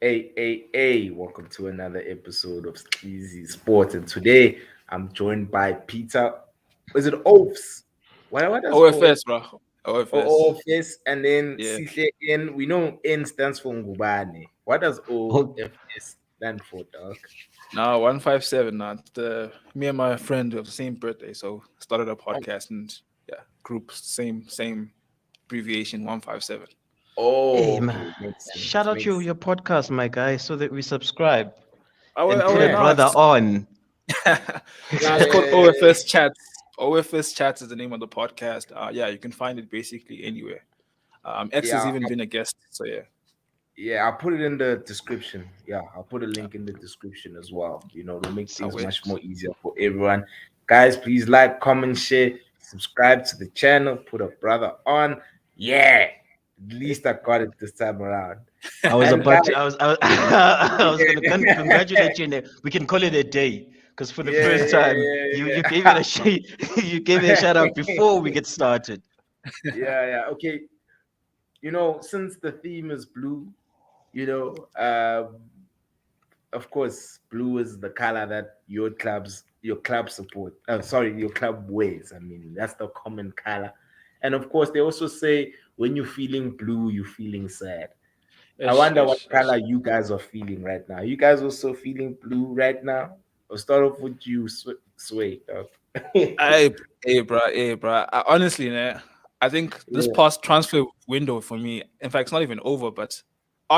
Hey, welcome to another episode of Easy Sports. And today I'm joined by Peter. Is it Oafs? What does OF? OFS, bro. OFS. OFS and then Yeah. Sihle N. We know N stands for Ngubane. What does Oh, OFS stand for, dog? Now 157. Now me and my friend have the same birthday, so started a Oh, podcast and yeah, group same abbreviation 157. hey, okay. man. Makes sense. Shout out Makes your podcast, my guy, so that we subscribe I and will put a Yeah. brother announce. on. It's called OFS Yeah. Chats. OFS Chats is the name of the podcast. Yeah, you can find it basically anywhere. X has Yeah. even been a guest, so yeah. Yeah, I'll put it in the description. Yeah, I'll put a link in the description as well. To make So things it. much more easier for everyone. Guys, please like, comment, share, subscribe to the channel, put a brother on. Yeah, at least I got it this time around. I was And about guys, to, I was gonna yeah, congratulate you. We can call it a day because for the yeah, first time, you gave it a you gave it a shout out yeah, before we get started. yeah, yeah. Okay, since the theme is blue, you know, of course, blue is the color that your club support. Sorry, your club wears. I mean, that's the common color. And of course, they also say when you're feeling blue, you're feeling sad. I Ish, wonder what ish, color ish. you guys are feeling right now. You guys also feeling blue right now? I'll start off with you, Sway. Hey, hey, bro. Honestly, I think this Yeah, past transfer window for me, in fact, it's not even over, but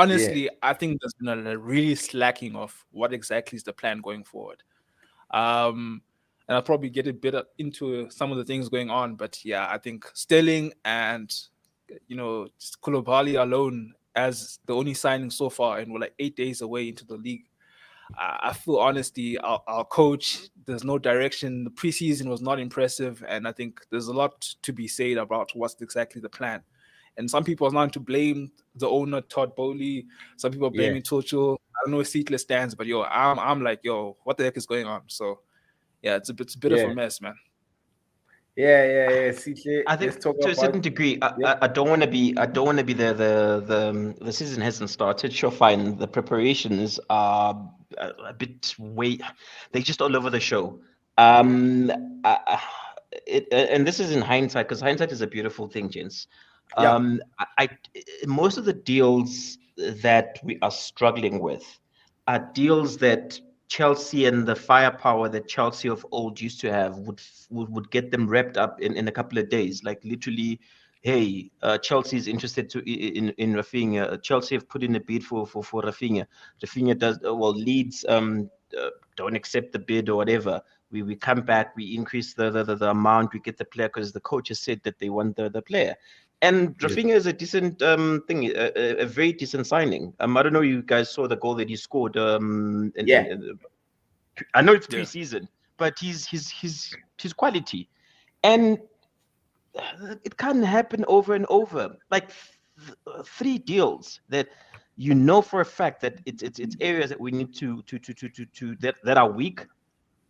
yeah, honestly, I think there's been a really slacking of what exactly is the plan going forward. Um, and I'll probably get a bit into some of the things going on, but yeah, I think Sterling and just Koulibaly alone as the only signing so far, and we're like 8 days away into the league. I feel honestly, our coach, there's no direction. The preseason was not impressive, and I think there's a lot to be said about what's exactly the plan. And some people are starting to blame the owner, Todd Bowley. Some people are yeah, blaming Tuchel. I don't know where Seatless stands, but yo, I'm like, yo, what the heck is going on? So yeah, it's a bit of a yeah, mess, man. yeah. CJ, I let's think talk to a about. certain degree, Yeah, I don't want to be the season hasn't started. Sure, fine. The preparations are a bit way. They're just all over the show. Um, and this is in hindsight because hindsight is a beautiful thing, gents. yeah, Most of the deals that we are struggling with are deals that Chelsea and the firepower that Chelsea of old used to have would get them wrapped up in a couple of days. Like literally, hey, Chelsea is interested in Rafinha. Chelsea have put in a bid for Rafinha. Rafinha does well. Leeds don't accept the bid or whatever. We come back, we increase the amount, we get the player because the coach has said that they want the player. And yeah, Rafinha is a decent thing, a very decent signing. I don't know if you guys saw the goal that he scored. yeah. I know it's Yeah. preseason, but his quality, and it can't happen over and over. Like three deals that you know for a fact that it's areas that we need to that are weak.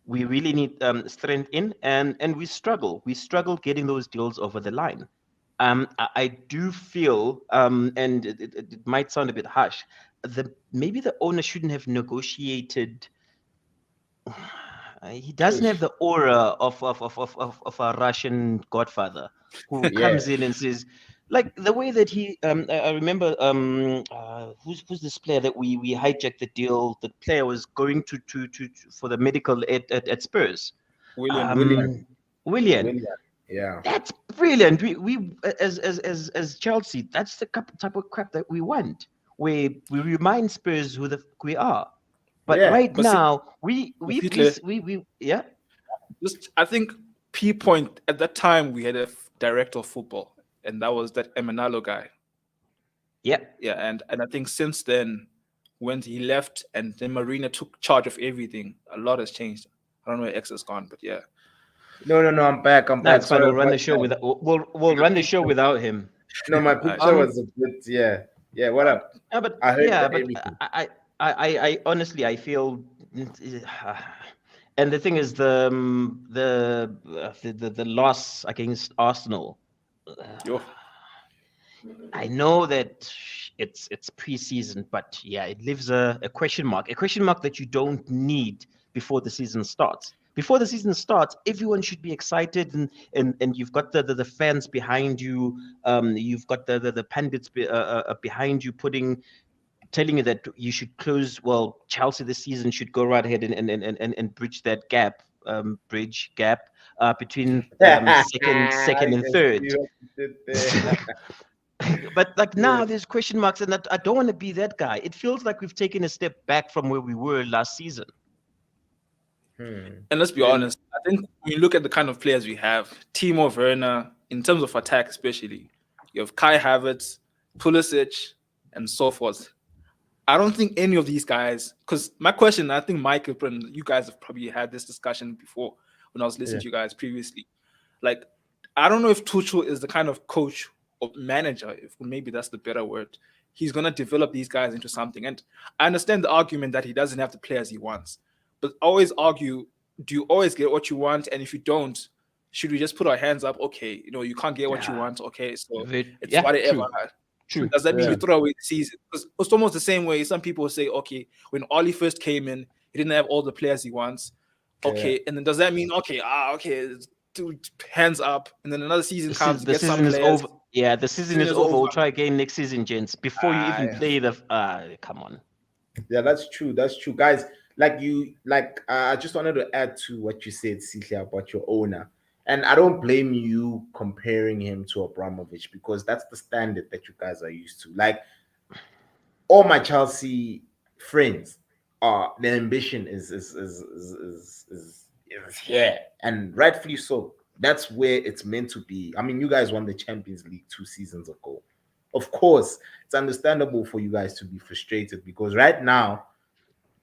We really need strength in, and we struggle getting those deals over the line. I do feel, and it might sound a bit harsh, maybe the owner shouldn't have negotiated. He doesn't have Ish. the aura of a Russian godfather who Yeah, comes in and says, like the way that he. I remember who's this player that we hijacked the deal. The player was going for the medical at Spurs. William. William, Um, William. William. Yeah, That's brilliant. We as Chelsea, that's the type of crap that we want. We remind Spurs who the we are. But yeah, right But see, now, we yeah, just I think P point at that time we had a director of football, and that was that Emanalo guy. yeah. Yeah, and I think since then, when he left and then Marina took charge of everything, a lot has changed. I don't know where X has gone, but yeah. no. I'm back. I'm No, back. it's fine. Sorry We'll run about the show that. without. We'll My run the show picture, without him. my All right, picture so was a bit. Yeah, yeah. What uh, up? But I heard yeah, about but everything. I honestly I feel, and the thing is the loss against Arsenal. yo, I know that it's preseason, but yeah, it leaves a question mark that you don't need before the season starts. Before the season starts, everyone should be excited, and you've got the fans behind you. You've got the pundits behind you, telling you that you should close. Well, Chelsea this season should go right ahead and bridge that gap between I second and can see third. what you did there. But like Yeah. now there's question marks, and I don't want to be that guy. It feels like we've taken a step back from where we were last season. Hmm. And let's be And honest, I think when you look at the kind of players we have, Timo Werner, in terms of attack especially, you have Kai Havertz, Pulisic, and so forth. I don't think any of these guys, because my question, I think Mike and you guys have probably had this discussion before when I was listening yeah, to you guys previously. Like, I don't know if Tuchel is the kind of coach or manager, if maybe that's the better word. He's gonna develop these guys into something. And I understand the argument that he doesn't have the players he wants, but always argue, do you always get what you want? And if you don't, should we just put our hands up? Okay, you can't get what you Yeah, want. Okay, so it's yeah, whatever. true. Does that mean yeah, you throw away the season? Because it's almost the same way some people say, okay, when Ollie first came in, he didn't have all the players he wants. yeah. Okay, and then does that mean okay, dude, hands up, and then another season comes, you The get some season is players, over. Yeah, the season season is is over. over. We'll try again next season, gents. Before you even Uh, play come on. Yeah, that's true. That's true, guys. I just wanted to add to what you said, Sihle, about your owner. And I don't blame you comparing him to Abramovich because that's the standard that you guys are used to. Like all my Chelsea friends are the ambition is here, and rightfully so. That's where it's meant to be. I mean, you guys won the Champions League 2 seasons ago. Of course, it's understandable for you guys to be frustrated because right now,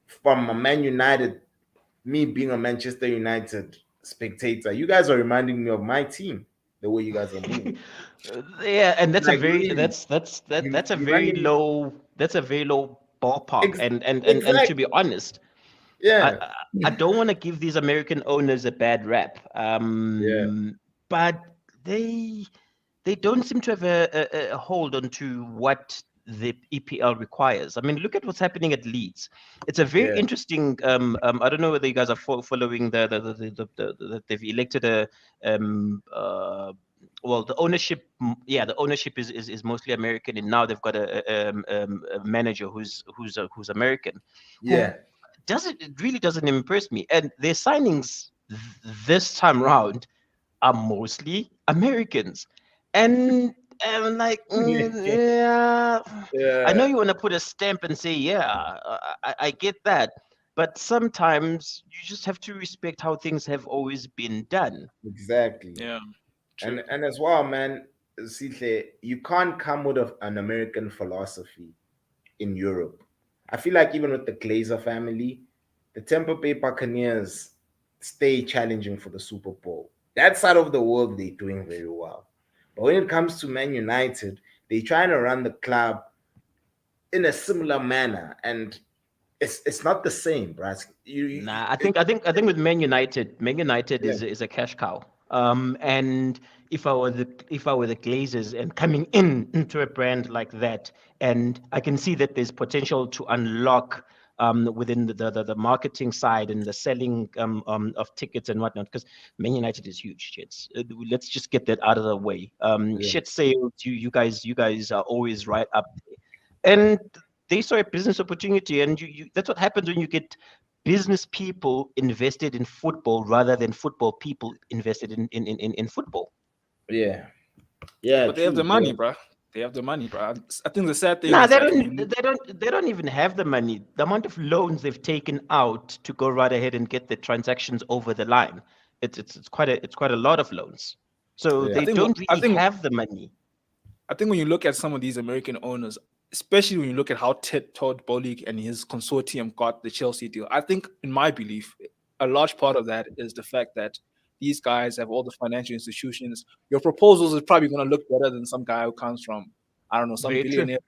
from a Man United, me being a Manchester United spectator, you guys are reminding me of my team. The way you guys are moving, Yeah, and like really, that's a you very running low ballpark. ex- And to exactly. be honest, I Yeah, I don't want to give these American owners a bad rap. yeah, But they they don't seem to have a hold onto what the EPL requires. I mean, look at what's happening at Leeds. It's a very yeah, interesting. I don't know whether you guys are following they've elected um, uh, the ownership. Yeah, the ownership is mostly American, and now they've got a manager who's American, who yeah. doesn't it really doesn't impress me. And their signings this time round are mostly Americans. And I'm like, yeah, I know Yeah, you want to put a stamp and say, yeah, I get that. But sometimes you just have to respect how things have always been done. exactly. yeah, true. And as well, man, Sihle, you can't come with an American philosophy in Europe. I feel like even with the Glazer family, the Tampa Bay Buccaneers stay challenging for the Super Bowl. That side of the world, they're doing very well. But when it comes to Man United, they're trying to run the club in a similar manner, and it's not the same, right? Nah, I think with Man United Yeah, is a cash cow. And if I were the Glazers and coming into a brand like that, and I can see that there's potential to unlock within the marketing side and the selling of tickets and whatnot, because Man United is huge. Let's just get that out of the way. yeah, Shit sales, you guys are always right up there, and they saw a business opportunity, and that's what happens when you get business people invested in football rather than football people invested in football. yeah, yeah. But they have the True. money, bro. They have the money, bro. I think the sad thing Nah, is they that when don't you look, they don't even have the money. The amount of loans they've taken out to go right ahead and get the transactions over the line. It's quite a lot of loans. So Yeah, I they think don't I really think have the money. I think when you look at some of these American owners, especially when you look at how Todd Bowley and his consortium got the Chelsea deal, I think, in my belief, a large part of that is the fact that these guys have all the financial institutions. Your proposals is probably going to look better than some guy who comes from, I don't know, some Very true. billionaire.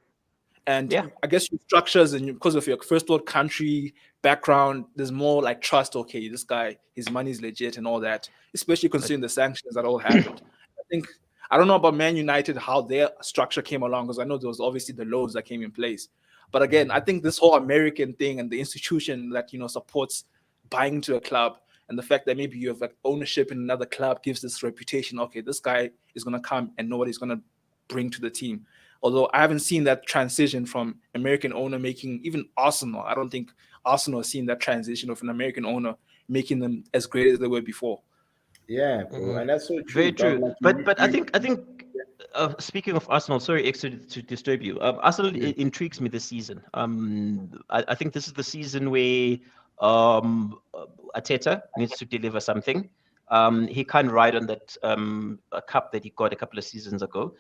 And Yeah. I guess your structures and because of your first world country background, there's more like trust. Okay, this guy, his money's legit and all that. Especially But considering the sanctions that all happened. I think I don't know about Man United, how their structure came along, because I know there was obviously the loans that came in place. But again, I think this whole American thing and the institution that supports buying into a club, and the fact that maybe you have like ownership in another club gives this reputation. Okay, this guy is gonna come and know what he's gonna bring to the team. Although I haven't seen that transition from American owner making even Arsenal. I don't think Arsenal has seen that transition of an American owner making them as great as they were before. Yeah, bro, and that's so true. Very dog. true. Like But I think speaking of Arsenal, sorry, Extra, to disturb you. Arsenal intrigues me this season. I think this is the season where Arteta needs to deliver something. He can't ride on that a cup that he got a couple of seasons ago.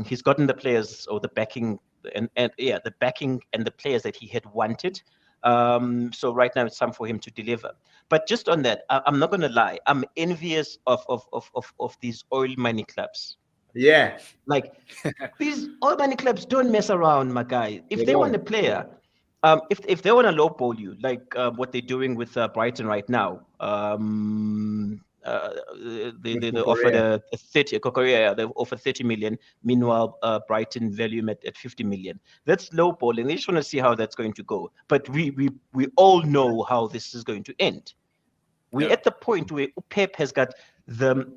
He's gotten the players or the backing and the backing and the players that he had wanted. So right now it's time for him to deliver. But just on that, I'm not going to lie. I'm envious of these oil money clubs. yeah, Like these oil money clubs don't mess around, my guy. If they they want a don't. player, if they want to lowball you, like what they're doing with Brighton right now, they With offered Korea. a 30 Korea, they offered 30 million. Meanwhile, Brighton value him at 50 million. That's lowballing. They just want to see how that's going to go. But we all know how this is going to end. We're at the point where Pep has got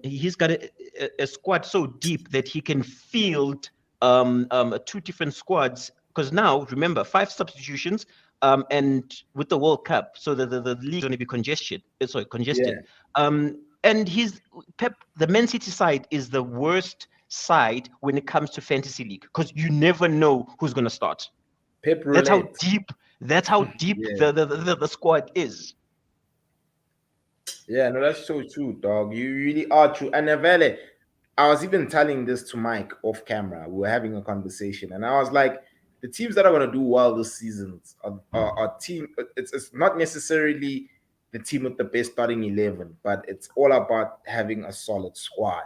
he's got a squad so deep that he can field two different squads. Because now, remember, 5 substitutions, and with the World Cup, so the league's going to be congested. Yeah, And Pep, the Man City side is the worst side when it comes to fantasy league because you never know who's going to start. Pep That's how roulette. deep. That's how deep Yeah. the squad is. Yeah, no, that's so true, dog. You really are true. And Avele, I was even telling this to Mike off camera. We were having a conversation, and I was like, the teams that are going to do well this season are team. It's not necessarily the team with the best starting 11, but it's all about having a solid squad.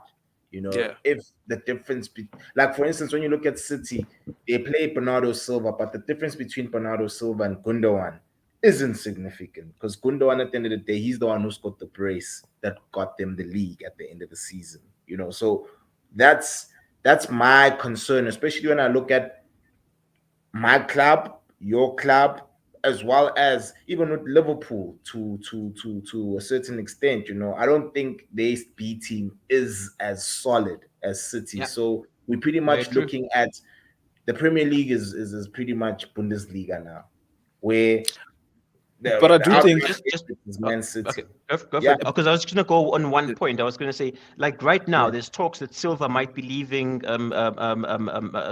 Yeah. If the difference, like for instance, when you look at City, they play Bernardo Silva, but the difference between Bernardo Silva and Gundogan isn't significant because Gundogan, at the end of the day, he's the one who's got the brace that got them the league at the end of the season. So that's my concern, especially when I look at my club, your club, as well as even with Liverpool to a certain extent. I don't think the B team is as solid as City. Yeah, So we're pretty very much true. looking at the Premier League is pretty much Bundesliga now, where But I the do think outright Just favorite is Man City. okay. Go for Yeah, it. Because I was going to go on one point. I was going to say, like right now, there's talks that Silva might be leaving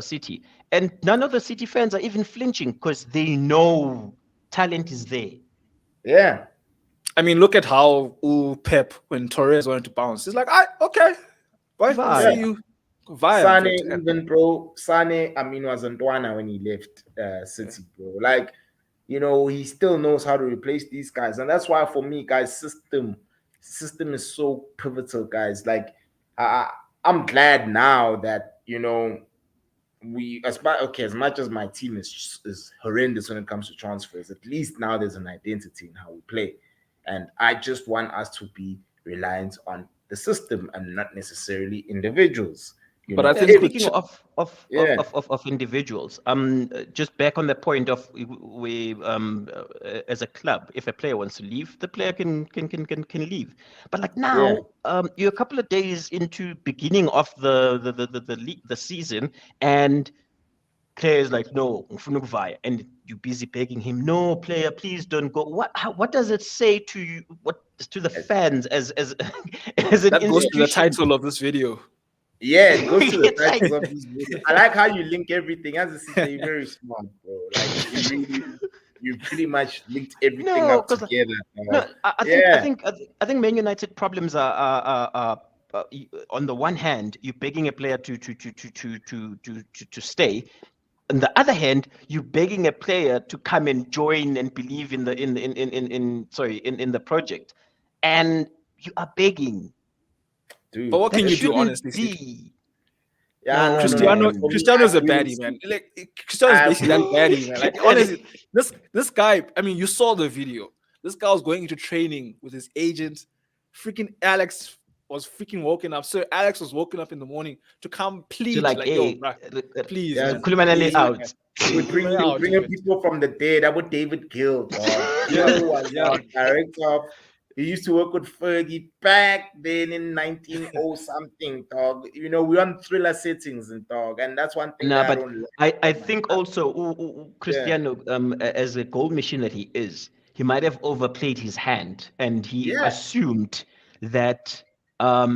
City, and none of the City fans are even flinching because they know talent is there. yeah. I mean, look at how Pep when Torres wanted to bounce. He's like, okay, bye, Via. see you. Via, in Sane, fact. even bro, Sane, was Antoine when he left City, bro. Like, he still knows how to replace these guys, and that's why for me, guys, system is so pivotal, guys. Like, I'm glad now that as much as my team is horrendous when it comes to transfers, at least now there's an identity in how we play, and I just want us to be reliant on the system and not necessarily individuals. But I Yeah, think speaking Yeah. of individuals, just back on the point of we as a club, if a player wants to leave, the player can leave. But like Yeah. now, you're a couple of days into beginning of the season, and players like no, ngifuna ukuvaya, and you're busy begging him, no player, please don't go. What does it say to you? What to the fans as as an that goes to the institution? title of this video. Yeah, it goes to the It's like- titles of these videos. I like how you link everything. As a sister, you're very smart, bro. Like you pretty much linked everything No, up 'cause together. No, I Yeah, think Man United problems are on the one hand, you're begging a player to stay. On the other hand, you're begging a player to come and join and believe in in the project, and you are begging. dude. But what That can you do, shouldn't honestly? be. Yeah, no. Cristiano, For me, Cristiano's I a really baddie, man. see- Like Cristiano's I- basically that baddie, man. Like honestly, this guy. I mean, you saw the video. This guy was going into training with his agent, freaking Alex was freaking woken up. Sir Alex was woken up in the morning to come plead, like, like, hey, yo, bruh, please, Yeah, man. Kulumanani Please, out. man. He would bring people from the dead. That would David Gill, dog. Gill was director of. He used to work with Fergie back then in 1900 something, dog. You know, we're on thriller settings and dog, and that's one thing Nah, that I but don't like. I think also Cristiano, as a goal machine that he is, he might have overplayed his hand, and he assumed that a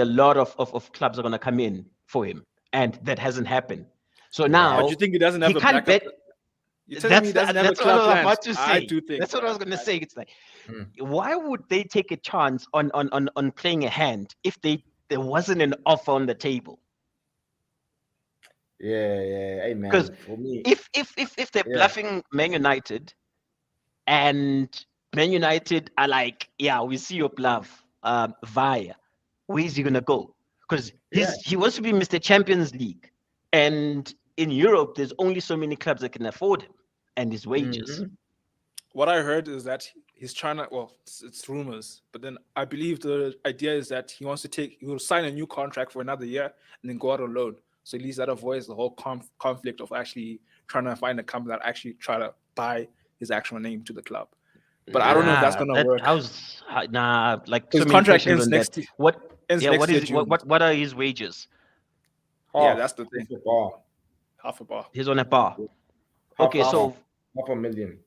lot of clubs are going to come in for him, and that hasn't happened. So now, But you think he doesn't have a can't backup? bet. You're telling me he doesn't have a That's what club I was plan? about to say. I do think That's what I was going to say. It's like, Hmm. why would they take a chance on playing a hand if there wasn't an offer on the table? Yeah. Hey, man. Because For me, if they're bluffing Man United, and Man United are like, yeah, we see your bluff, via, where's he gonna go? Because he wants to be Mr. Champions League, and in Europe, there's only so many clubs that can afford him and his wages. Mhm. What I heard is that he's trying to, well, it's rumors, but then I believe the idea is that he will sign a new contract for another year and then go out on loan. So at least that avoids the whole conflict of actually trying to find a company that actually try to buy his actual name to the club. But I don't know if that's gonna work. Like His so many contract questions ends on next that. year. What Ends next year, is June. what are his wages? Yeah, that's the thing. Half a bar. Half a bar. He's on a bar. Half Okay, a so half a million.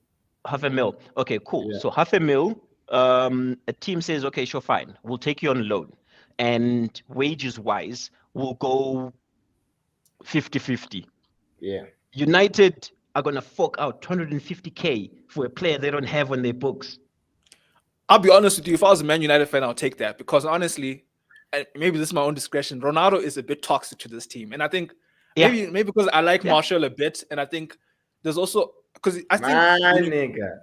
half a mil. Okay, cool. Yeah. So half a mil. A team says, okay, sure, fine. We'll take you on loan, and wages wise, we'll go 50-50. Yeah. United are gonna fork out 250K for a player they don't have on their books. I'll be honest with you. If I was a Man United fan, I'll take that because honestly, and maybe this is my own discretion, Ronaldo is a bit toxic to this team, and I think maybe because I like Martial a bit, and I think there's also because I think nigga.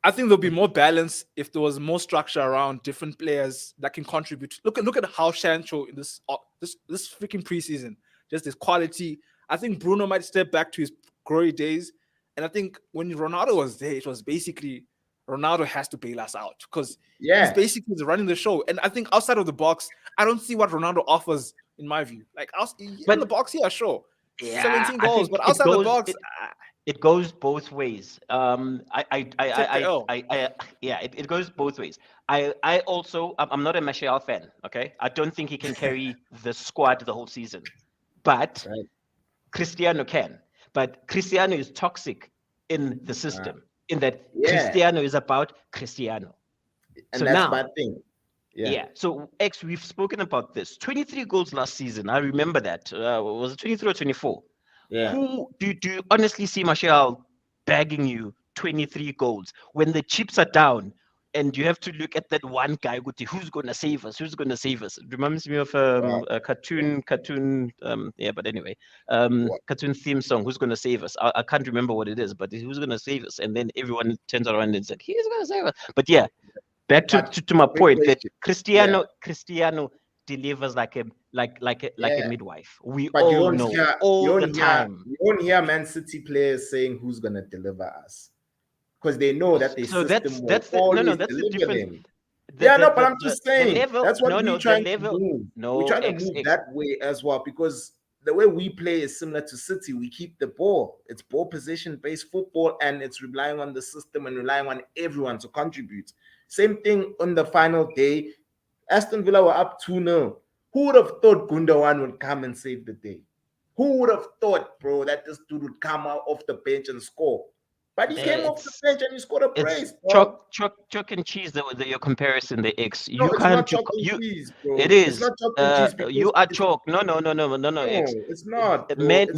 I think there'll be more balance if there was more structure around different players that can contribute. Look at how Sancho in this freaking preseason, just his quality. I think Bruno might step back to his glory days, and I think when Ronaldo was there, it was basically Ronaldo has to bail us out because he's basically running the show. And I think outside of the box, I don't see what Ronaldo offers in my view. Like in the box, yeah, sure, 17 goals, but outside the box. It goes both ways. It goes both ways. I also, I'm not a Martial fan. Okay, I don't think he can carry the squad the whole season, but Cristiano can. But Cristiano is toxic in the system, in that Cristiano is about Cristiano. And so that's now, my thing. Yeah. So we've spoken about this. 23 goals last season. I remember that. Was it 23 or 24? Yeah. Who do you honestly see Martial bagging you 23 goals when the chips are down and you have to look at that one guy, who's going to save us? Who's going to save us? It reminds me of a cartoon, but anyway, cartoon theme song, Who's Going to Save Us? I can't remember what it is, but who's going to save us? And then everyone turns around and said, he's going to save us. But yeah, back to my point that Cristiano delivers like a midwife. But all know all the time. You don't hear Man City players saying who's gonna deliver us because they know that the system will always deliver them. But I'm just saying that's what we're trying to move. We're trying to move that way as well because the way we play is similar to City. We keep the ball. It's ball possession based football, and it's relying on the system and relying on everyone to contribute. Same thing on the final day. Aston Villa were up 2-0. Who would have thought Gundogan would come and save the day? Who would have thought, bro, that this dude would come out off the bench and score? But he came off the bench and he scored a brace. Chalk and cheese, your comparison, the X. No, it's not chalk and cheese, bro. It is. It's not chalk and cheese. You are chalk. No, X. It's not. Man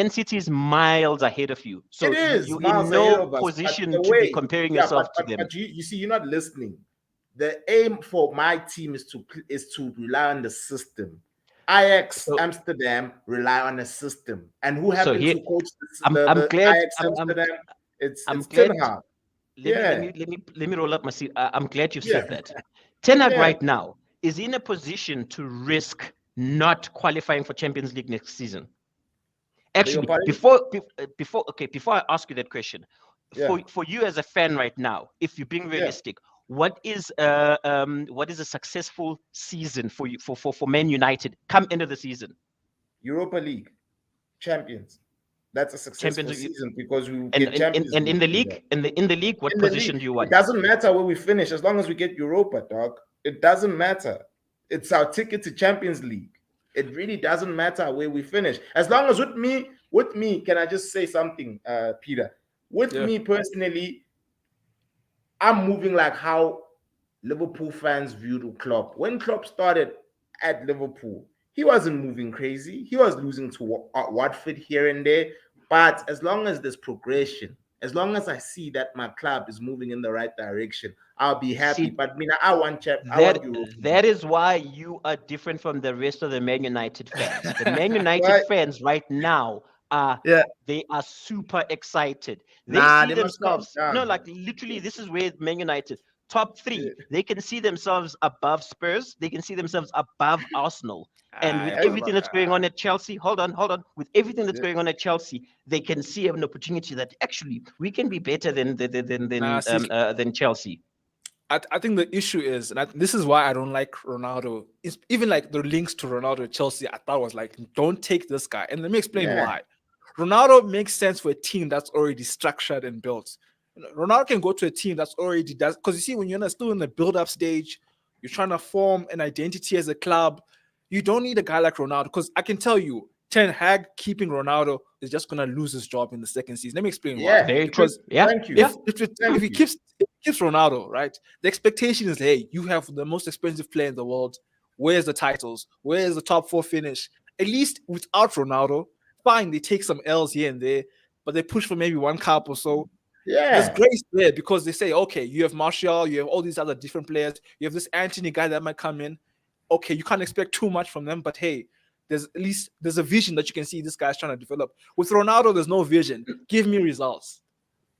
City is miles ahead of you. So it is. You're in no position to be comparing yourself to them. But you see, you're not listening. The aim for my team is to rely on the system. Ajax Amsterdam rely on the system, and who happens to coach the Ajax Amsterdam? It's Ten Hag. Let me roll up my seat. I'm glad you said that. Ten Hag right now is in a position to risk not qualifying for Champions League next season. Actually, before I ask you that question, for you as a fan right now, if you're being realistic. what is a successful season for you for Man United come end of the season? Europa League champions. That's a successful Champions season because we will and get Champions and in League the through league that. in the league, what In the position league, do you it want? doesn't matter where we finish as long as we get Europa, dog. It doesn't matter. It's our ticket to Champions League. It really doesn't matter where we finish. As long as with me, can I just say something, Peter? With Yeah. me personally, I'm moving like how Liverpool fans viewed Klopp. When Klopp started at Liverpool, he wasn't moving crazy. He was losing to Watford here and there. But as long as there's progression, as long as I see that my club is moving in the right direction, I'll be happy. See, But I want I want that Europe. that is why you are different from the rest of the Man United fans. The Man United Right? fans right now are Yeah. they are super excited. They Nah, see they must calm themselves, no, down, like man. literally, this is where Man United top three, Yeah. they can see themselves above Spurs, they can see themselves above Arsenal. And with I don't everything know. that's going on at Chelsea, hold on. With everything that's Yeah. going on at Chelsea, they can see an opportunity that actually we can be better Nah, see, than Chelsea. I think the issue is, and this is why I don't like Ronaldo. It's even like the links to Ronaldo at Chelsea. I thought was like, don't take this guy. And let me explain Yeah. why. Ronaldo makes sense for a team that's already structured and built. Ronaldo can go to a team that's already does because you see when you're still in the build-up stage, you're trying to form an identity as a club. You don't need a guy like Ronaldo because I can tell you, Ten Hag keeping Ronaldo is just gonna lose his job in the second season. Let me explain why. Yeah. Very true. Because Yeah. Thank you. Yeah. if he keeps Ronaldo, right, the expectation is, hey, you have the most expensive player in the world. Where's the titles? Where's the top 4 finish? At least without Ronaldo, fine, they take some L's here and there, but they push for maybe one cup or so. There's Yeah. grace there because they say, okay, you have Martial, you have all these other different players, you have this Anthony guy that might come in. Okay, you can't expect too much from them, but hey, there's a vision that you can see this guy's trying to develop. With Ronaldo, there's no vision. Give me results.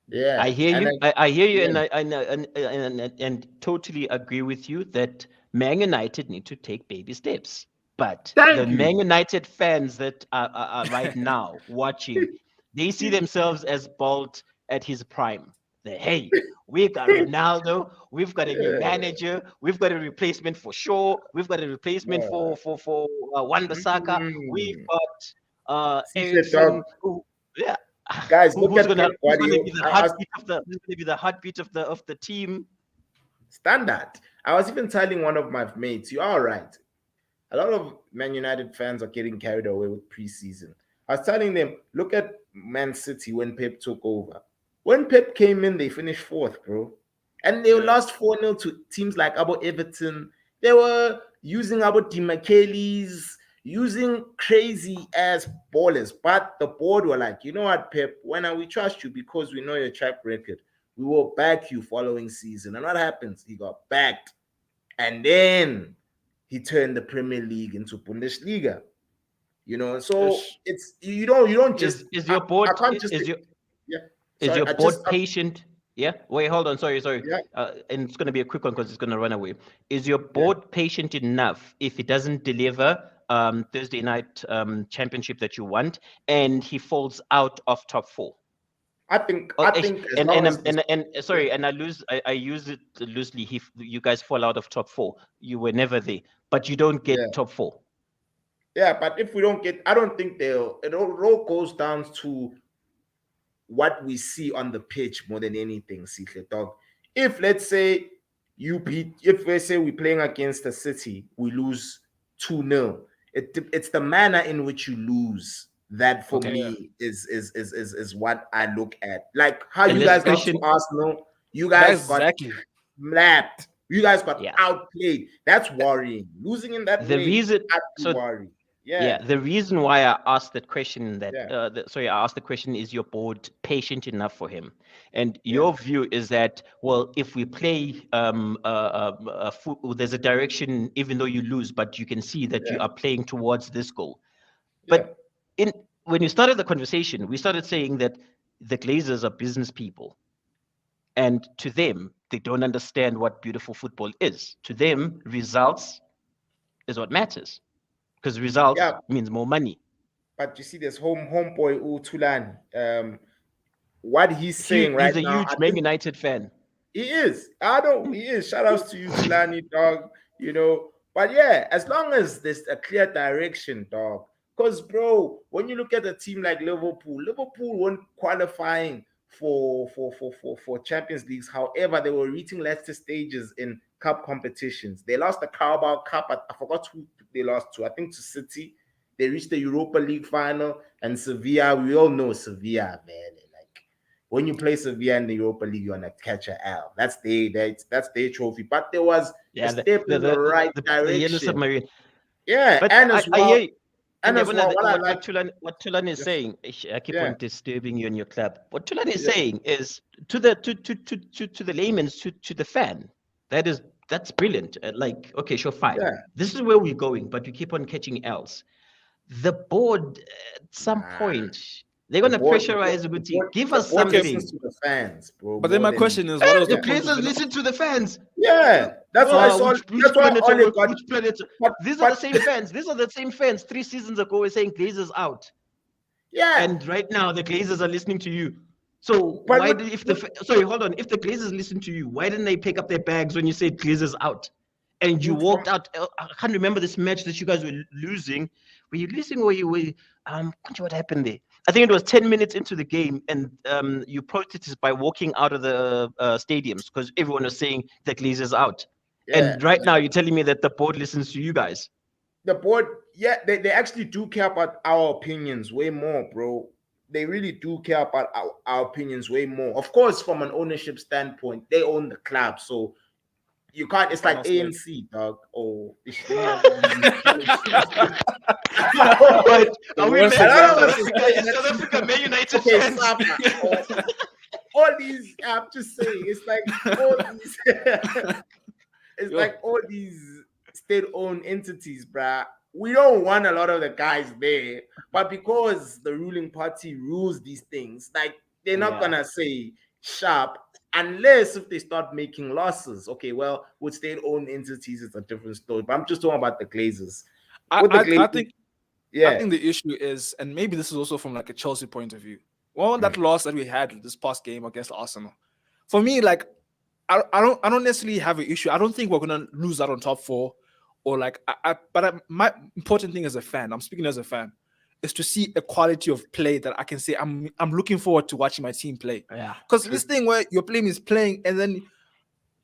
Yeah. I hear And you. I hear you, yeah. and totally agree with you that Man United need to take baby steps. But the Thank Man you. United fans that are right now watching, they see themselves as Bolt at his prime. Hey, we've got Ronaldo, we've got a new Yeah. manager, we've got a replacement for Shaw, we've got a replacement Yeah. for Wan-Bissaka, we've Mm. got See, Ericsson, dog. who, yeah, Guys, look at Pep who's gonna Guardiola. be the heartbeat of the team? Standard. I was even telling one of my mates, you are right. A lot of Man United fans are getting carried away with preseason. I was telling them, look at Man City when Pep took over. When Pep came in, they finished fourth, bro. And they lost 4-0 to teams like Abo Everton. They were using Abo Dimakelis, using crazy ass ballers. But the board were like, you know what, Pep, when we trust you because we know your track record, we will back you following season. And what happens? He got backed. And then he turned the Premier League into Bundesliga. So Ish. it's you don't just Is your I board can't just yeah. is Sorry, your I board just patient? Yeah. Wait, hold on. Sorry. yeah, And it's going to be a quick one because it's going to run away. Is your yeah. board patient enough if it doesn't deliver Thursday night championship that you want, and he falls out of top 4? I think as long as And sorry, and I use it loosely. You guys fall out of top 4, you were never there, but you don't yeah, get top 4. yeah, but if we don't get, I don't think it all goes down to what we see on the pitch more than anything, Sihle dog. If let's say if let's say we're playing against the City, we lose 2-0. It's the manner in which you lose that for Okay. me is what I look at. Like how And you this guys lost to question, Arsenal, you That's guys got exactly. slapped. You guys got yeah, outplayed. That's worrying. Losing in that the way, reason. I'd be So worried. yeah, Yeah, the reason why I asked that question yeah, I asked the question, is your board patient enough for him? And yeah, your view is that, well, if we play, there's a direction, even though you lose, but you can see that you yeah, are playing towards this goal. yeah, But when you started the conversation, we started saying that the Glazers are business people. And to them, they don't understand what beautiful football is. To them, results is what matters, because results yeah. means more money. But you see, this homeboy, U, Tulani. What he's saying He's right a now, huge I Man think United fan. He is. I know he is. Shout outs to you, Tulani, dog. You know, but yeah, as long as there's a clear direction, dog. Because, bro, when you look at a team like Liverpool weren't qualifying for Champions Leagues. However, they were reaching later stages in cup competitions. They lost the Carabao Cup. I forgot who they lost to. I think to City. They reached the Europa League final, and Sevilla. We all know Sevilla, man. Like when you play Sevilla in the Europa League, you're gonna catch a L. That's their trophy. But there was a step in the right the yellow direction. submarine. Yeah, But and as I well, hear you. And and as well, what I like, What Tulan is yes, saying, I keep yeah, on disturbing you and your club. What Tulan is yeah, saying is to the layman, to the fan, that's brilliant. Like, okay, sure, fine. yeah. This is where we're going, but we keep on catching L's. The board, at some Nah, point, they're the gonna board, pressurize Guti. Give us the board Okay, listens something. to the fans, bro, but then more my than question is, what was The the yeah, point of Glazers it? listen to the fans. yeah. That's why I saw. Which That's why planet? Ole got. Which planet? But These are the but same fans. These are the same fans. 3 seasons ago, we're saying Glazers out. yeah, And right now, the Glazers are listening to you. So but why did if the sorry, hold on, if the Glazers listen to you, why didn't they pick up their bags when you said Glazers out? And you dude, walked out. I can't remember this match that you guys were losing. Were you losing or you were? What happened there? I think it was 10 minutes into the game, and you protested by walking out of the stadiums because everyone was saying the Glazers out. yeah, And right now, you're telling me that the board listens to you guys. the board, yeah, they actually do care about our opinions way more, bro. They really do care about our opinions way more. Of course, from an ownership standpoint, they own the club, so you can't. It's like Honestly. ANC, dog. Or But are we worst Man, example. South Africa, Man United Okay, fans? Sapa, all these. I'm just saying, it's like all these. It's Yo. like all these state-owned entities, bruh. We don't want a lot of the guys there, but because the ruling party rules these things, like they're not Yeah. gonna say sharp unless if they start making losses. Okay, well, with state-owned entities, it's a different story. But I'm just talking about the Glazers. With the I Glazers, think yeah, the issue is, and maybe this is also from like a Chelsea point of view. Well, that loss that we had this past game against Arsenal, for me, like I don't necessarily have an issue. I don't think we're gonna lose out on top four, or like my important thing as a fan, I'm speaking as a fan, is to see a quality of play that I can say I'm looking forward to watching my team play. Yeah. Because this thing where your team is playing and then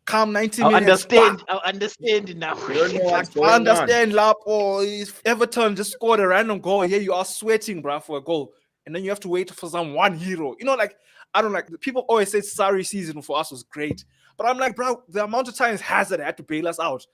come 90 I'll minutes, understand now. you don't know like, what's I going on. understand, Lap, or if Everton just scored a random goal. Here you are sweating, bro, for a goal. And then you have to wait for some one hero. You know, like, I don't like, people always say sorry season for us was great. But I'm like, bro, the amount of times Hazard had to bail us out.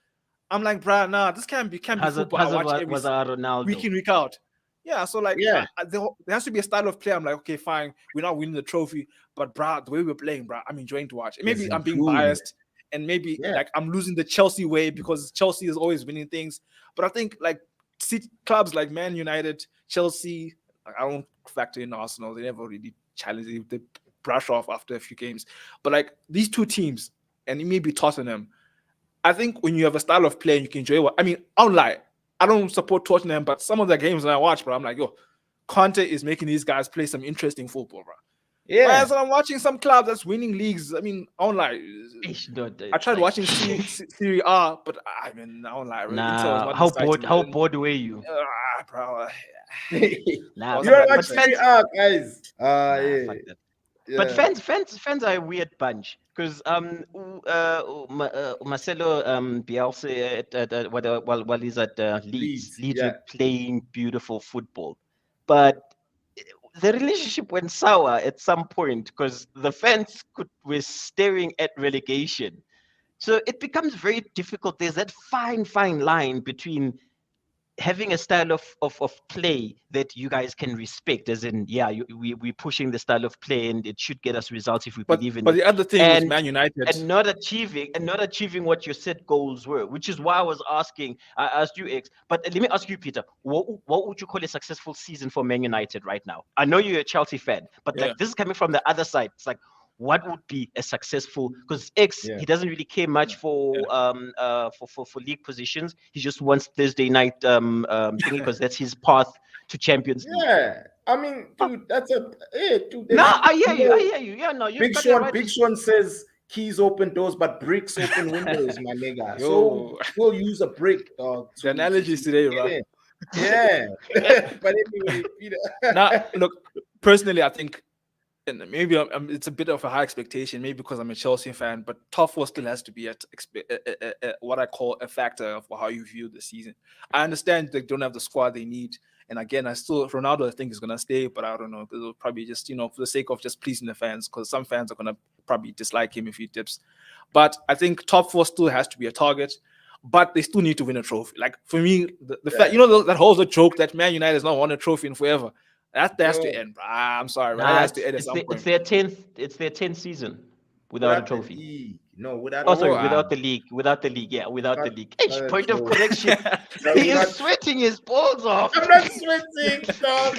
I'm like, bro, nah, this can't be football. I watch every was our Ronaldo. week in, week out. Yeah, so like, Yeah. there has to be a style of play. I'm like, okay, fine, we're not winning the trophy, but bro, the way we're playing, bro, I'm enjoying to watch. Maybe It's I'm being improved. biased, and maybe like I'm losing the Chelsea way because Chelsea is always winning things. But I think like clubs like Man United, Chelsea, like, I don't factor in Arsenal. They never really challenge. They brush off after a few games. But like these two teams, and it may be Tottenham. I think when you have a style of play and you can enjoy what I mean, I don't lie. I don't support Tottenham, but some of the games that I watch, bro, I'm like, yo, Conte is making these guys play some interesting football, bro. Yeah. Whereas I'm watching some clubs that's winning leagues. I mean, I don't lie. I tried watching Serie A, but I mean, I don't lie. Nah, how bored were you? Bro. Nah, You don't but watch Serie A, guys. Yeah. fuck that. Yeah. But fans are a weird bunch because Marcelo Bielsa while he's at Leeds yeah. were playing beautiful football, but the relationship went sour at some point because the fans were staring at relegation, so it becomes very difficult. There's that fine line between having a style of play that you guys can respect, as in, we're pushing the style of play and it should get us results if we believe in it. But the other thing with Man United and not achieving what your set goals were, which is why I asked you, X. But let me ask you, Peter, what would you call a successful season for Man United right now? I know you're a Chelsea fan, but like this is coming from the other side. It's like, what would be a successful? Because he doesn't really care much for league positions. He just wants Thursday night thing because that's his path to Champions League. Yeah, I mean, dude, that's a dude. No, I hear you. Yeah, no, Big Sean says keys open doors, but bricks open windows, my nigga. So Yo, we'll use a brick, dog, the analogies to today, get bro. in. Yeah. But anyway, Peter. Now, look, personally, I think, and maybe it's a bit of a high expectation, maybe because I'm a Chelsea fan, but top four still has to be what I call a factor of how you view the season. I understand they don't have the squad they need. And again, Ronaldo, I think, is going to stay, but I don't know. It'll probably just, for the sake of just pleasing the fans, because some fans are going to probably dislike him if he dips. But I think top four still has to be a target, but they still need to win a trophy. Like, for me, the fact, that whole joke that Man United has not won a trophy in forever. That has to end. I'm sorry, but that has to end at some point. It's their 10th season without a trophy. Without without the league. Without the league. Yeah, without the league. not Point a of trophy. correction. He is sweating his balls off. I'm not sweating, dog.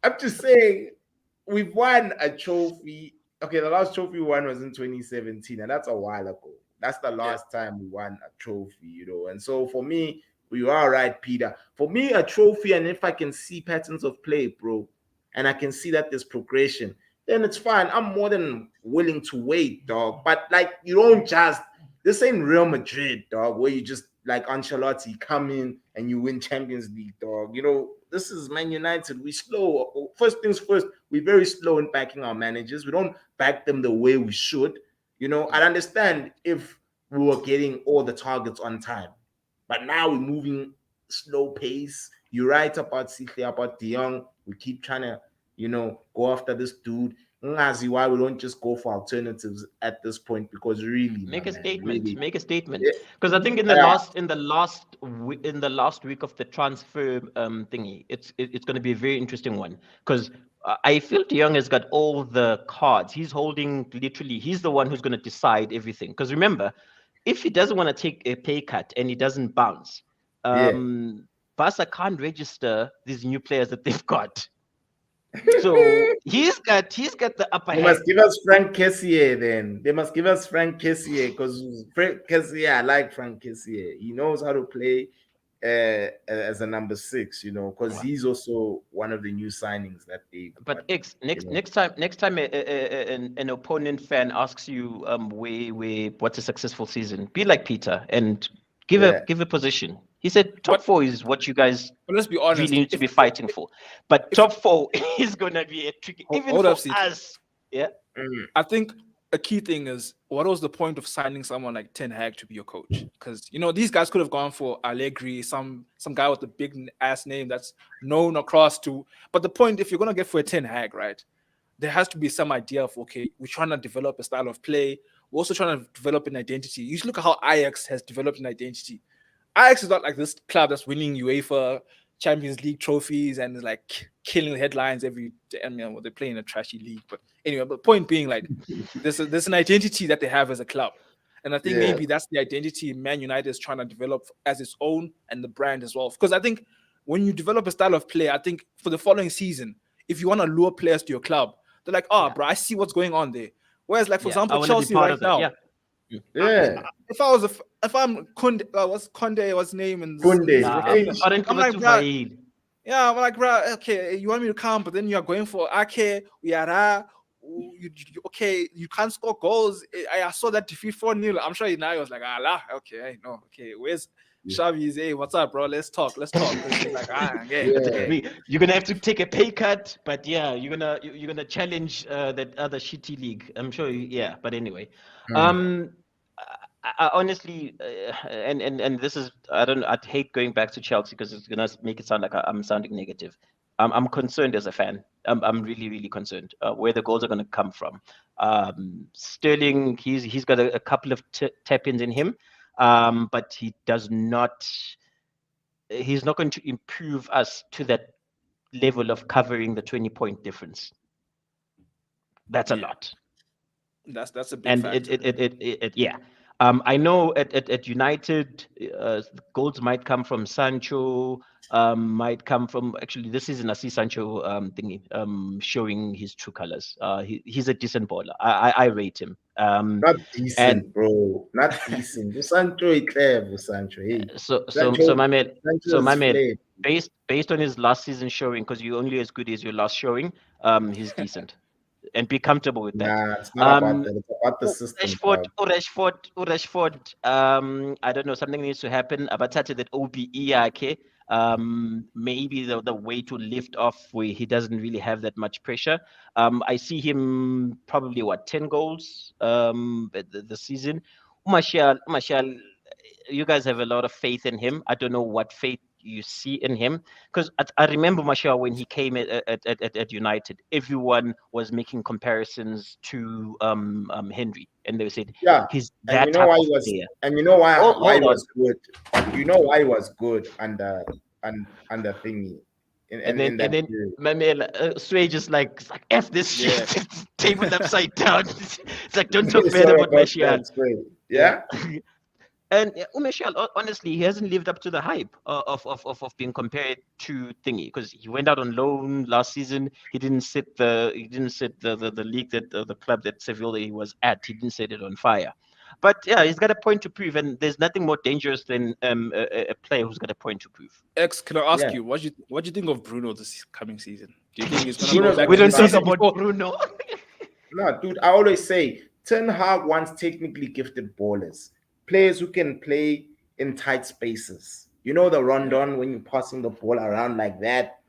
I'm just saying, we've won a trophy. Okay, the last trophy we won was in 2017, and that's a while ago. That's the last time we won a trophy, And so for me, you are right, Peter. For me, a trophy, and if I can see patterns of play, bro, and I can see that there's progression, then it's fine. I'm more than willing to wait, dog. But you don't just, this ain't Real Madrid, dog, where you just like Ancelotti come in and you win Champions League, dog. This is Man United. We slow. First things first, we're very slow in backing our managers. We don't back them the way we should. I'd understand if we were getting all the targets on time. But now we're moving slow pace. You're right about Sikhi, about De Jong. We keep trying to, go after this dude. Ngazi, why we don't just go for alternatives at this point? Because really, make a statement. really. Make a statement. Because I think in the last week of the transfer thingy, it's going to be a very interesting one. Because I feel De Jong has got all the cards. He's holding literally. He's the one who's going to decide everything. Because remember, if he doesn't want to take a pay cut and he doesn't bounce, Barca can't register these new players that they've got. So he's got the upper hand. They must give us Frank Kessié then. They must give us Frank Kessié, because Frank Kessié, I like Frank Kessié. He knows how to play as a number 6, because he's also one of the new signings that they. But next time an opponent fan asks you what's a successful season, be like Peter and give a position. He said top 4 is what you guys let's be honest, really need to be fighting for. But top 4 is gonna be a tricky even for us. Yeah. I think a key thing is, what was the point of signing someone like Ten Hag to be your coach? Because these guys could have gone for Allegri, some guy with a big ass name that's known across to. But the point, if you're gonna get for a Ten Hag, right, there has to be some idea of, okay, we're trying to develop a style of play. We're also trying to develop an identity. You should look at how Ajax has developed an identity. Ajax is not like this club that's winning UEFA Champions League trophies and is like killing headlines every day. I mean, they're playing a trashy league, but anyway. But point being, like, there's an identity that they have as a club, and I think maybe that's the identity Man United is trying to develop as its own, and the brand as well. Because I think when you develop a style of play, I think for the following season, if you want to lure players to your club, they're like, bro, I see what's going on there. Whereas, like, for example, Chelsea right now. If I'm Kunde, what's Kunde? What's his name? And Kunde. I'm like, bro. Yeah, I'm like, bro. Okay, you want me to come, but then you are going for Ake. Okay, you can't score goals. I saw that defeat 4-0. I'm sure now he was like, okay, no, okay. Where's Xavi's? Hey, what's up, bro? Let's talk. He's like, You're gonna have to take a pay cut, but you're gonna challenge that other shitty league. I'm sure. But anyway, I honestly, and this is, I'd hate going back to Chelsea because it's gonna make it sound like I'm sounding negative. I'm concerned as a fan. I'm really, really concerned where the goals are going to come from. Sterling, he's got a couple of tap-ins in him, but he does not. He's not going to improve us to that level of covering the 20-point difference. That's a lot. That's a big factor. I know at United, goals might come from Sancho, might come from, actually this season I see Sancho showing his true colors. He's a decent baller. I rate him. Not decent, bro. Not decent. Sancho is clever, Sancho. Hey. So my man, based on his last season showing, because you're only as good as your last showing, he's decent. and be comfortable with that. Nah, it's not about Um, that. It's about the system, Rashford, bro. Rashford. I don't know. Something needs to happen. But such that OBE, okay. Maybe the way to lift off where he doesn't really have that much pressure. I see him probably 10 goals the season. Martial, you guys have a lot of faith in him. I don't know what faith you see in him, because I remember Martial when he came at United, everyone was making comparisons to Henry, and they said Yeah, he's and you that know type why of he was, player. and you know why he Hold on. was good. You know why he was good under thingy in And that then period. my man Sway just like, it's like F this Yeah. shit, table upside down. It's like, don't talk bad Sorry about about Martial. that, straight. Yeah. Yeah, And Martial, honestly, he hasn't lived up to the hype of being compared to Thingy, because he went out on loan last season. He didn't set the league that the club that Sevilla he was at. He didn't set it on fire. But yeah, he's got a point to prove, and there's nothing more dangerous than a player who's got a point to prove. X, can I ask yeah. you what do you think of Bruno this coming season? Do you think he's gonna go Bruno's back We gonna to the don't talk start. season about before? Bruno. No, dude, I always say Ten Hag wants technically gifted ballers, players who can play in tight spaces. You know the Yeah, rondon when you're passing the ball around like that.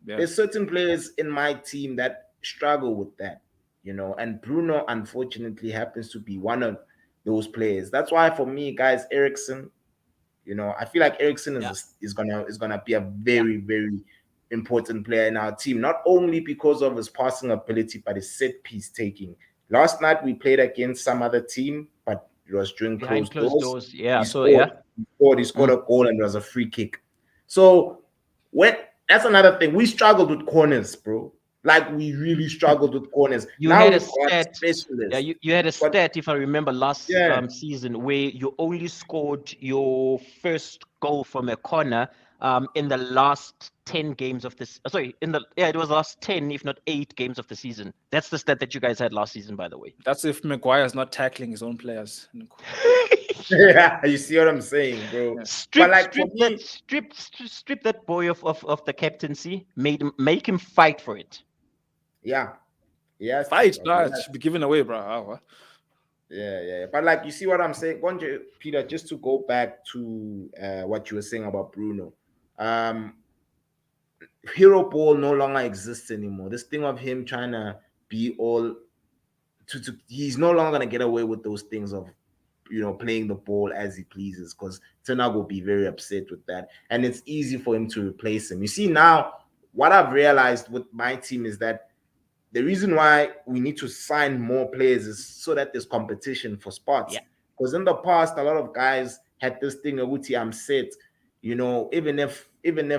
yeah, There's certain players in my team that struggle with that, and Bruno unfortunately happens to be one of those players. That's why for me, guys, Ericsson, I feel like Ericsson Yeah, is gonna be a yeah. very, very important player in our team, not only because of his passing ability, but his set piece taking. Last night we played against some other team, but it was during Behind closed closed doors. doors. Yeah. He So yeah. scored, he scored Mm. a goal, and it was a free kick. So when that's another thing. We struggled with corners, bro. Like we really struggled with corners. You Now had a we've got stat. Yeah, specialists. you had a But stat, if I remember, last yeah, season, where you only scored your first goal from a corner in the last 10 games of this. Sorry, it was last 10, if not 8 games of the season. That's the stat that you guys had last season, by the way. that's if Maguire's not tackling his own players. yeah, you see what I'm saying, bro. Yeah. But strip like for strip that me, strip that boy of the captaincy, make him fight for it. yeah, yes, Fight, nah, it yes. should be given away, bro. Ah, Yeah. But like you see what I'm saying, Gonja, Peter, just to go back to what you were saying about Bruno. Um, hero ball no longer exists anymore. This thing of him trying to be all he's no longer gonna get away with those things of playing the ball as he pleases, because Tenag will be very upset with that. And it's easy for him to replace him. You see, now what I've realized with my team is that the reason why we need to sign more players is so that there's competition for spots. Yeah. Because in the past, a lot of guys had this thing of Uti, I'm set. Even if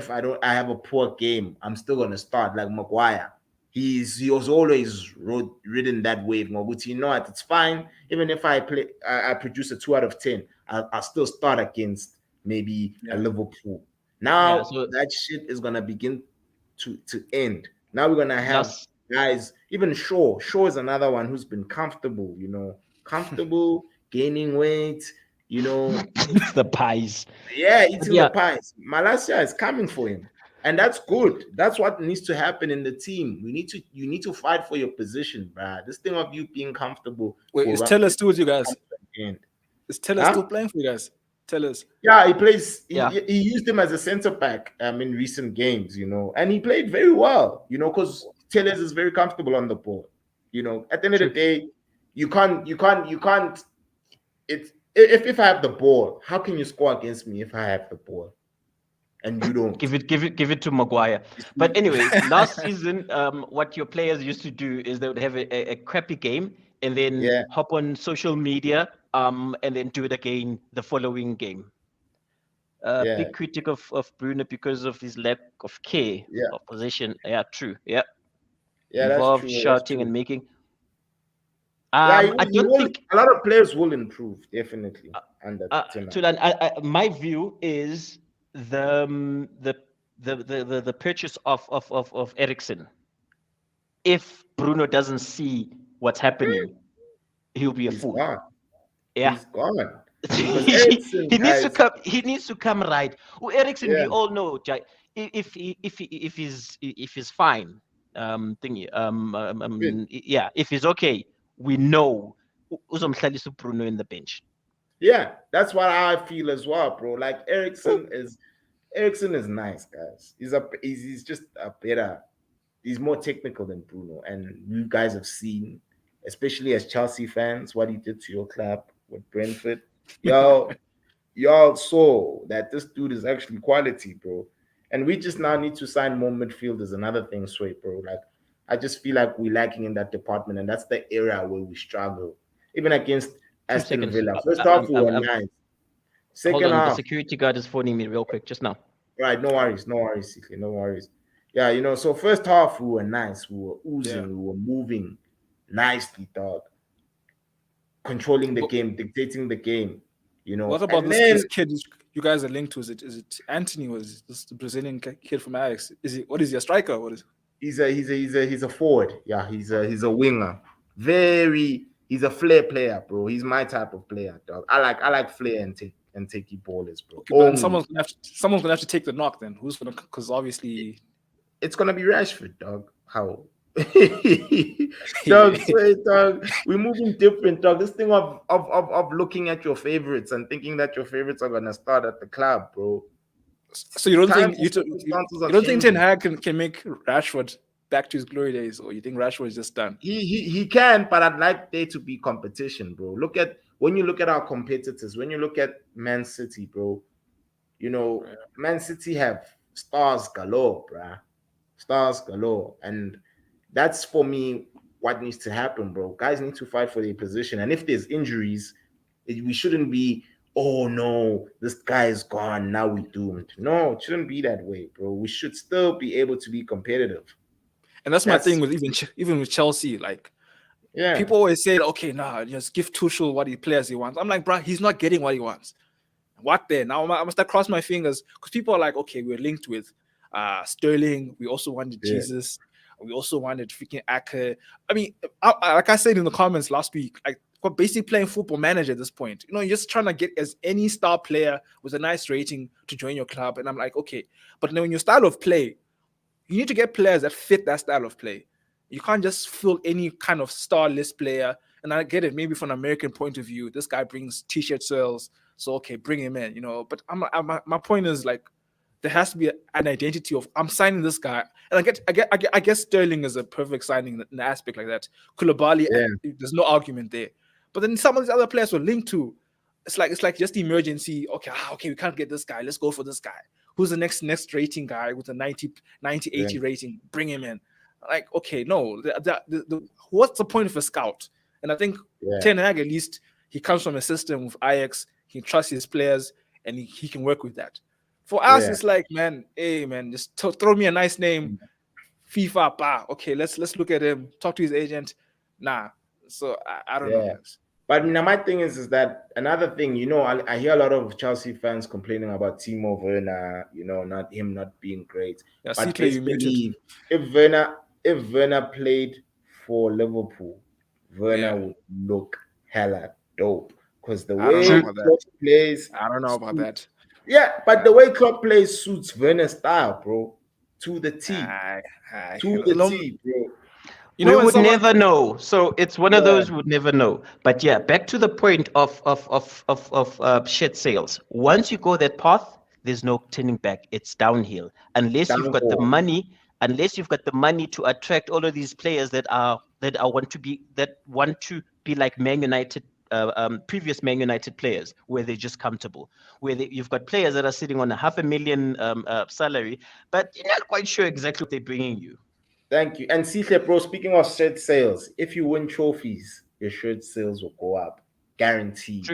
I have a poor game, I'm still gonna start like Maguire. He was always ridden that wave. Moguti, you know what? It's fine. Even if I produce a 2 out of 10, I'll still start against maybe a yeah. Liverpool. Yeah. Now So that shit is gonna begin to end. Now we're gonna have last guys, even Shaw. Shaw is another one who's been comfortable, gaining weight, it's the pies. yeah, But eating the yeah, pies. Malaysia is coming for him. And that's good. That's what needs to happen in the team. You need to fight for your position, bruh. This thing of you being comfortable Wait, will is run Taylor still with you guys? to the end. Is Taylor still Huh? playing for you guys? Tell us. Yeah, he plays. He, yeah. he used him as a center back in recent games, and he played very well, because Tellez is very comfortable on the ball. At the end of the True. day, you can't. It's if I have the ball, how can you score against me if I have the ball and you don't? Give it to Maguire. You see? But anyway, last season, what your players used to do is they would have a crappy game and then Yeah, hop on social media, and then do it again the following game. yeah, Big critic of Bruno because of his lack of care yeah, of possession. Yeah, true. Yeah, yeah. That's involved true. That's shouting and true. making. Yeah, I he don't will. think. A lot of players will improve definitely under Tina. Tulan, my view is the purchase of Ericsson. If Bruno doesn't see what's happening, he'll be a He's fool. gone. Yeah. He's gone. Because he Ericsson, needs to guys, come. He needs to come right. Well, Ericsson, yeah, we all know, if he's fine, thingy. Yeah, Yeah, if he's okay, we know uzomhlalisa Bruno in the bench. yeah, that's what I feel as well, bro. Like Ericsson is nice, guys. He's just a better. He's more technical than Bruno, and you guys have seen, especially as Chelsea fans, what he did to your club with Brentford. Y'all, y'all saw that this dude is actually quality, bro. And we just now need to sign more midfielders. Another thing, straight, bro. Like I just feel like we're lacking in that department, and that's the area where we struggle. Even against Two Aston seconds. Villa, first half we were nice. Hold Second on, the half, security guard is phoning me real quick just now. right? No worries, CK, no worries. Yeah, so first half we were nice, we were Yeah. oozing, we were moving nicely, dog, controlling the What, game, dictating the game, what about and this then kid you guys are linked to? Is it Anthony? Was this the Brazilian kid from Ajax? Is he what is he, a striker? What is he's a forward. Yeah, he's a winger. He's a flair player, bro. He's my type of player, dog. I like flair and take ballers, bro. okay, but then Only someone's gonna have to take the knock then. Who's gonna because obviously it's gonna be Rashford, dog. How? Dog, say, dog, we're moving different, dog. This thing of looking at your favorites and thinking that your favorites are gonna start at the club, bro. so you don't Times think and you circumstances are don't think Ten changing. Hag can make Rashford back to his glory days, or you think Rashford is just done? He can, but I'd like there to be competition, bro. When you look at our competitors, when you look at Man City, bro, Right. Man City have stars galore, bruh. Stars galore. And that's for me what needs to happen, bro. Guys need to fight for their position. And if there's injuries, we shouldn't be, oh no, this guy is gone. Now we doomed. No, it shouldn't be that way, bro. We should still be able to be competitive. And that's my thing That's with even with Chelsea. Like yeah, people always say, okay, nah, just give Tuchel what he players he wants. I'm like, bro, he's not getting what he wants. What then? Now I must start cross my fingers because people are like, okay, we're linked with Sterling. We also wanted yeah, Jesus. We also wanted freaking Ake. I mean, like I said in the comments last week, like we're basically playing football manager at this point. You're just trying to get as any star player with a nice rating to join your club. And I'm like, okay, but then when your style of play, you need to get players that fit that style of play. You can't just fill any kind of star list player. And I get it, maybe from an American point of view, this guy brings t-shirt sales, so okay, bring him in, But my point is like, there has to be an identity of I'm signing this guy, and I guess Sterling is a perfect signing in an aspect like that. Koulibaly, yeah, there's no argument there. But then some of these other players were linked to. It's like just emergency. Okay, okay, we can't get this guy. Let's go for this guy. Who's the next rating guy with a 90, yeah, 80 rating? Bring him in. Like, okay, no. What's the point of a scout? And I think yeah, Ten Hag, at least, he comes from a system with Ajax. He trusts his players, and he can work with that. For us, yeah. it's like, man, hey, man, just throw me a nice name, FIFA, bah. Okay, let's look at him. Talk to his agent. Nah. So I don't know, Yeah. guys. But my thing is that another thing, I hear a lot of Chelsea fans complaining about Timo Werner, not him not being great. Yeah, But Sitle, best you muted. believe if Werner played for Liverpool, Werner Yeah, would look hella dope. Because the I don't know way True. about that. Klopp plays, I don't know about that. yeah, but Uh, the way Klopp plays suits Werner's style, bro. To the T. I, I, To the T, bro. We when would someone, never know. So it's one of Yeah, those we would never know. But yeah, back to the point of shit sales. Once you go that path, there's no turning back. It's downhill. Unless you've got the downfall. money, unless you've got the money to attract all of these players that want to be like Man United. Previous Man United players, where they're just comfortable, you've got players that are sitting on a $500,000 salary, but you're not quite sure exactly what they're bringing you. Thank you. And see, bro, speaking of shirt sales, if you win trophies, your shirt sales will go up. True. Guaranteed.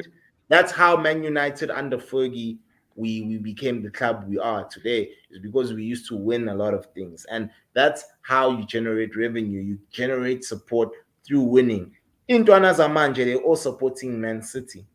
That's how Man United under Fergie, we became the club we are today, is because we used to win a lot of things. And that's how you generate revenue. You generate support through winning. In Tuana Zamanje, they're all supporting Man City.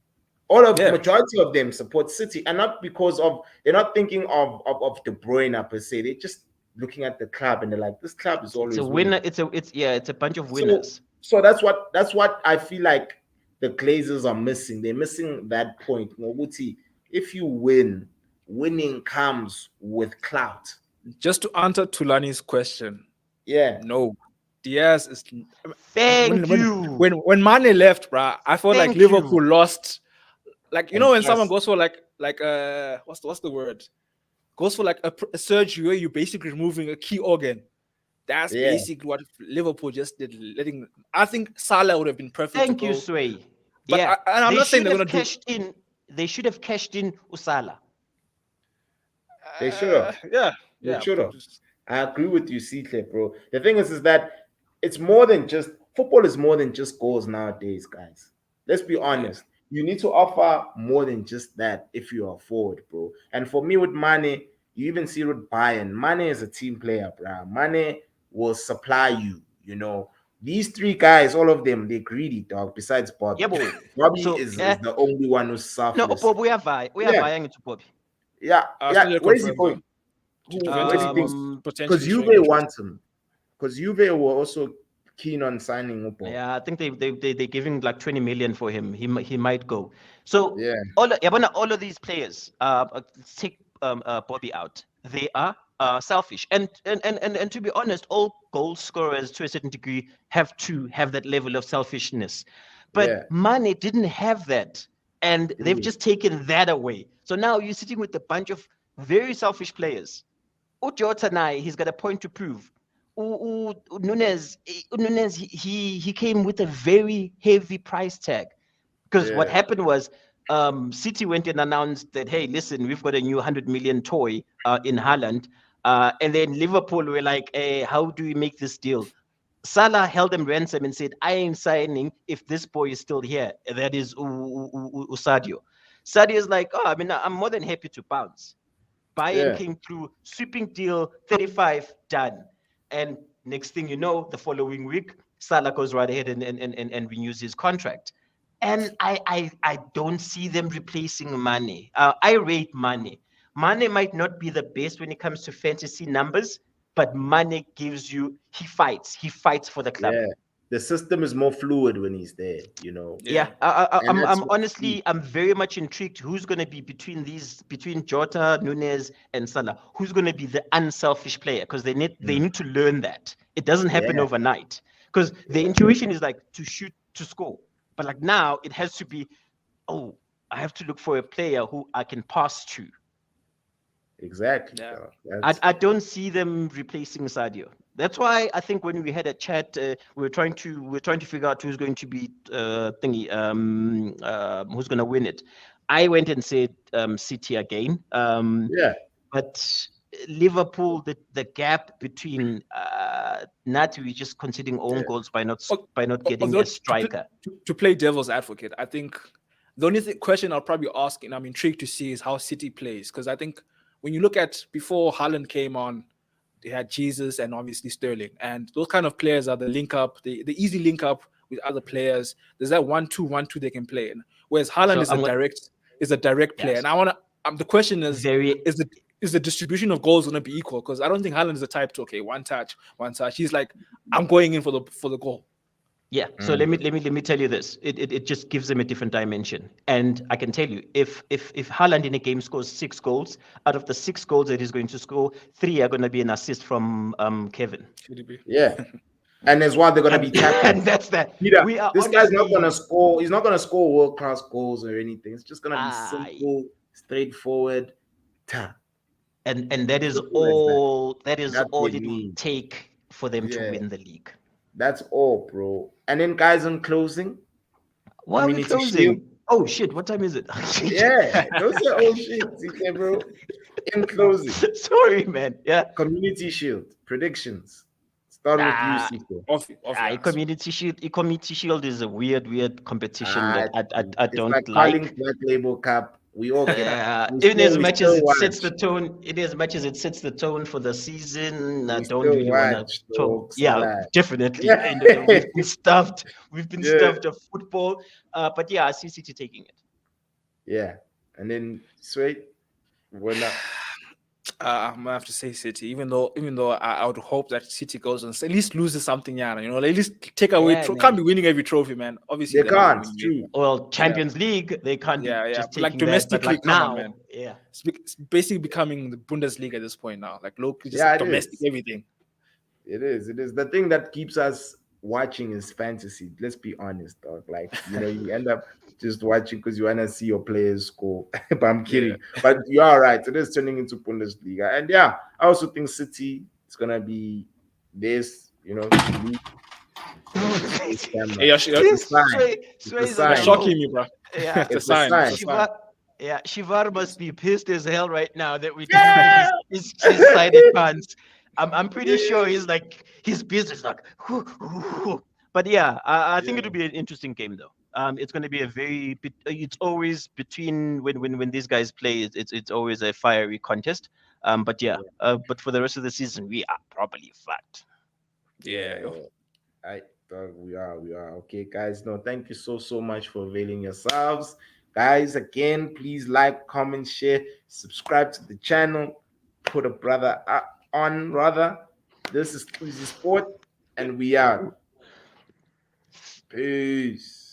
All of yeah, majority of them support City, and not because they're not thinking of De Bruyne per se. They're just looking at the club and they're like, this club is It's a always winning. winner. It's a bunch of So winners. so that's what I feel like the Glazers are missing. They're missing that point. Noguti, if you win, winning comes with clout. just to answer Tulani's question, Yeah, No, Diaz is Thank you. when Mane left, bruh, I felt like Thank Liverpool you. lost. Like and when someone trust. goes for what's the word? Goes for like a surgery where you're basically removing a key organ. That's Yeah, basically what Liverpool just did. I think Salah would have been perfect to Thank you, go, Sway. but Yeah. and I'm They not saying should they're have gonna do. cashed in. They should have cashed in Usala. they should have. Yeah, They yeah. should have. I agree with you, CK, bro. The thing is that it's more than just football is more than just goals nowadays, guys. Let's be Yeah. honest. You need to offer more than just that if you are forward, bro. And for me with Mane, you even see with Bayern, Mane is a team player, bro. Mane will supply you, you know. These three guys, all of them, they're greedy, dog, besides Yeah, Bobby. boy. Bobby So is the only one who's no, selfless. Bob, we are Yeah, vying into Bobby. yeah, yeah. Still yet Where's he confirmed though. going? To Where do Juventus you think? Because potentially Juve showing interest. wants him. Because Juve were also keen on signing Upo. Yeah, I think they're giving like 20 million for him. He might go. So Yeah, all of these players, let's take Bobby out. They are selfish, and to be honest, all goal scorers to a certain degree have to have that level of selfishness. But yeah, Mane didn't have that, and they've true. just taken that away. So now you're sitting with a bunch of very selfish players. Ujota Nai, he's got a point to prove. Nunez, he came with a very heavy price tag because what Yeah, happened was City went and announced that, hey, listen, we've got a new 100 million toy in Haaland. And then Liverpool were like, hey, how do we make this deal? Salah held them ransom and said, I ain't signing if this boy is still here. That is Sadio. Sadio is like, oh, I mean, I'm more than happy to bounce. Bayern yeah, came through, sweeping deal, 35, done. And next thing you know, the following week, Salah goes right ahead and renews his contract. And I don't see them replacing Mane. I rate Mane. Mane might not be the best when it comes to fantasy numbers, but Mane gives you, he fights. He fights for the club. yeah. The system is more fluid when he's there, you know, Yeah, Yeah. and that's I'm what's key. honestly, I'm very much intrigued who's going to be between Jota, Nunez, and Salah. Who's going to be the unselfish player? Because they Mm. need to learn that. It doesn't happen Yeah, overnight. Because the intuition is like to shoot to score, but like now it has to be, oh, I have to look for a player who I can pass to. exactly, Yeah. dog. That's I don't see them replacing Sadio. That's why I think when we had a chat, we were trying to figure out who's going to be who's going to win it. I went and said City again, yeah, but Liverpool, the gap between Nati, we just conceding own yeah, goals by not Al- getting Although a striker. to play devil's advocate, I think the only question I'll probably ask, and I'm intrigued to see, is how City plays. Because I think when you look at before Haaland came on, they had Jesus and obviously Sterling, and those kind of players are the link up, the easy link up with other players. There's that 1-2 they can play in. Whereas Haaland So is a direct player, yes, and I want to. The question very is the distribution of goals going to be equal? Because I don't think Haaland is the type to one touch, one touch. He's like, I'm going in for the goal. Yeah. So Mm. let me tell you this. It just gives them a different dimension. And I can tell you, if Haaland in a game scores 6 goals, out of the 6 goals that he's going to score, 3 are going to be an assist from Kevin. Should it be? yeah. And as well, they're gonna be tapping. And that's that. Peter, We are this guy's not honestly gonna score. He's not gonna score world class goals or anything. It's just gonna be I simple, straightforward. Tap. and that is Simple as that. That's all what it it will means. take for them to Yeah, win the league. that's all, bro. And then guys in closing, Why are we community shield. closing? Oh shit, what time is it? Yeah, don't say oh shit, CK, bro. In closing, Sorry, man. Yeah. community shield predictions. Start with you, Ah, CK. Off your hands. Community shield is a weird competition Ah, that I it's like don't calling like. Black Label Cup. We all get up. In We as much still as it sets watch. the tone, in as much as it sets the tone for the season, I We don't still really want to watch, talk. dog. Yeah, Salah. definitely. Yeah. And we've been stuffed. We've been Yeah. stuffed of football. But yeah, I see City taking it. Yeah. And then sweet. We're not. I'm gonna have to say City, even though I would hope that City goes and at least loses something, yeah, at least take away. Yeah, Can't man. be winning every trophy, man. Obviously, They they're not gonna can't. win True. Well, Champions League, they can't be yeah. just But like taking that. But domestically, like come on, now, man. yeah. It's basically becoming the Bundesliga at this point now. Like locally, just Yeah, it domestic is. everything. It is. It is the thing that keeps us watching is fantasy. Let's be honest, dog. Like, you end up just watching because you want to see your players score. But I'm Yeah. kidding. But you are right. It is turning into Bundesliga. And yeah, I also think City is gonna be this, to lose, just for this Hey, camera. you're, It's a sign. Sway, It's a Sway is like, you're sign. yo, shocking me, bro. yeah, It's a It's a sign. It's a sign. sign. Shiva, yeah, Shivar must be pissed as hell right now that we didn't give Yeah. his side a chance. I'm pretty sure he's like his business like, but yeah, I think Yeah. it'll be an interesting game though. It's going to be a it's always between when these guys play, it's always a fiery contest. But yeah, but for the rest of the season, we are probably fucked. Yeah. Yeah. I thought we are okay, guys. No, thank you so much for availing yourselves, guys. Again, please like, comment, share, subscribe to the channel. Put a brother on, rather. This is Easy Sport, and we are. Peace.